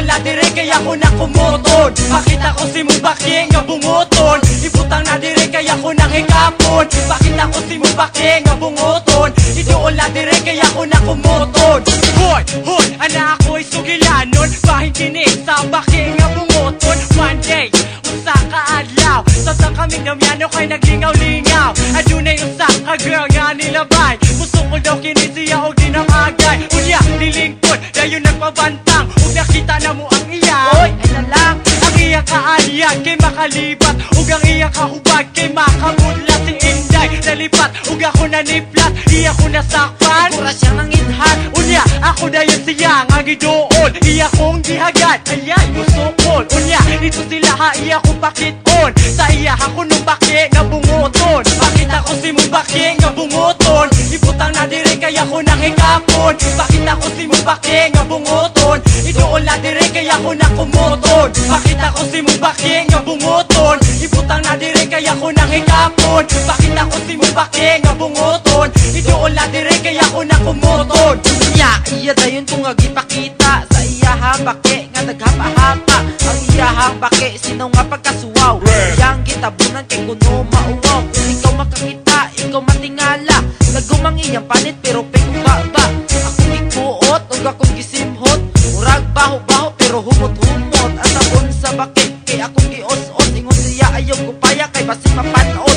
wala dire kaya ko na kumutod. Pakita ko si Mubaki nga bunguton, ibutang na dire kaya ko nang hikapon. Pakita ko si Mubaki nga bunguton, idoon na dire kaya ko na kumutod. Hoy, hoy, anak ako'y sugilanon, bahin kinig sa baki nga bunguton. One day, usa ka adlaw, sa kaming damyano kay naglingaw-lingaw. Adunay usa ka girl nga nilabay, gusto ko daw kini siya o ginamagay. Unya, nilingkod, dayon nagpabantang, ug nakita na mo ang iya. Oy, ay nalang, ang iya kaaliyag kay makalipat, ug ang iya kahubag kay makamudlat. Si Inday nalipat, ug ako naniplat, iya ko nasakpan, pura siyang nangidhat. Unya, ako dayon siya nga gidoon, iya kong gihagad, ayay musukol. Unya, dito sila ha, iya kong pakiton, sa iya ako nung baki nga bunguton. Pakita ko si Mubaki nga bunguton, ibutang na dire kaya ko nang hikapon. Pakita ko si Mubaki nga bunguton, idoon na dire kaya ko na kumuton. Pakita ko si Mubaki nga bunguton, ibutang na dire kaya ko nang hikapon. Pakita ko si Mubaki nga bunguton, idoon na dire kaya ko na kumuton. Nya, iya dayon ko nga gipakita sa iya habaki nga naghapa-hapa. Ang iya habaki sino nga pagkasuwaw, yang gitabunan kay kuno mauwaw. Kung ikaw makakita, ikaw matingala, nagumang iyang panit pero pingubaba. Akong gikuot ug akong gisimhot, murag baho-baho pero humot-humot. At sabon sa baki kay akong gios-os, ingon siya ayaw kupaya kay basi mapanos.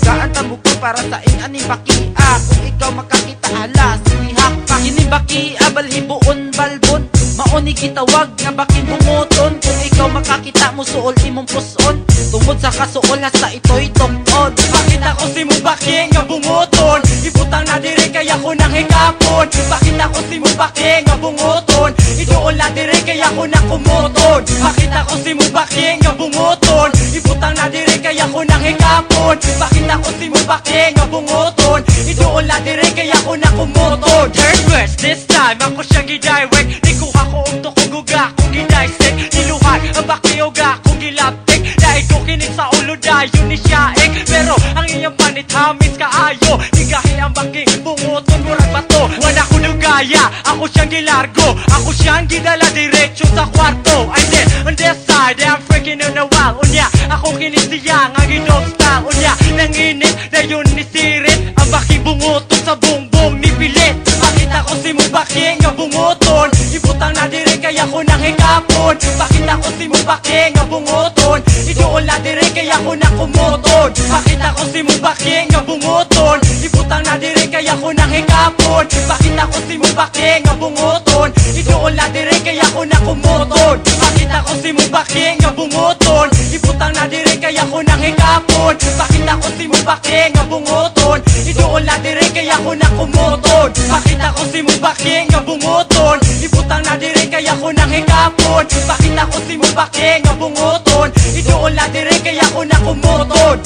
Nagaan tamog ko para sa aning bakia, kung ikaw makakita hala sinihak pa. Kini bakia balhibuon balbon, mauni gitawag nga baking bunguton. Kung ikaw makakita mo suol imong puson, tungod sa kasuol nga sa ito'y tungod. Pakita ko si Mubaki nga bunguton, ibutang na dire kaya ko nang hikapon. Pakita ko si Mubaki nga bunguton, idoon na dire kaya ko na kumuton. Pakita ko si Mubaki nga bunguton, ibutang na dire kaya ko nang hikapon. Pakita ko si Mubaki nga bunguton, idoon na dire kaya ko na kumuton. Third verse, this time ako siya gidirect, nikuha ko og tukog ug akong gidissect. Niluhan ang baki ug akong gilaptek, dahil ko kinig sa ulo dayon ni Shaek. Pero ang iyang panit hamis kaayo, higahi ang baking bunguton murag bato. Wala ko lugaya, ako siyang gilargo, ako siyang gidala diretso sa kwarto. I said, on this side, I'm freaking on the wall. Unya, ako kinig siya nga gidog style. Unya, nanginit, dayon ni Sirit, ang baking bunguton sa bongbong ni Pilit. Pakita ko si Mubaki nga bunguton, ibutang na dire kaya ko nang hikapon. Pakita ko si Mubaki nga bunguton, idoon na dire kaya ko na kumuton. Pakita ko si Mubaki nga bunguton, ibutang na dire kaya ko nang hikapon. Pakita ko si Mubaki nga bunguton, idoon na dire kaya ko na kumuton. Pakita ko si Mubaki nga bunguton, ibutang na dire kaya ko nang hikapon. Pakita ko si Mubaki nga bunguton, idoon na dire kaya ko na kumuton. Pakita ko si Mubaki nga bunguton, ibutang na dire kaya ko nang hikapon. Pakita ko si Mubaki nga bunguton, idoon na dire kaya ko na kumuton.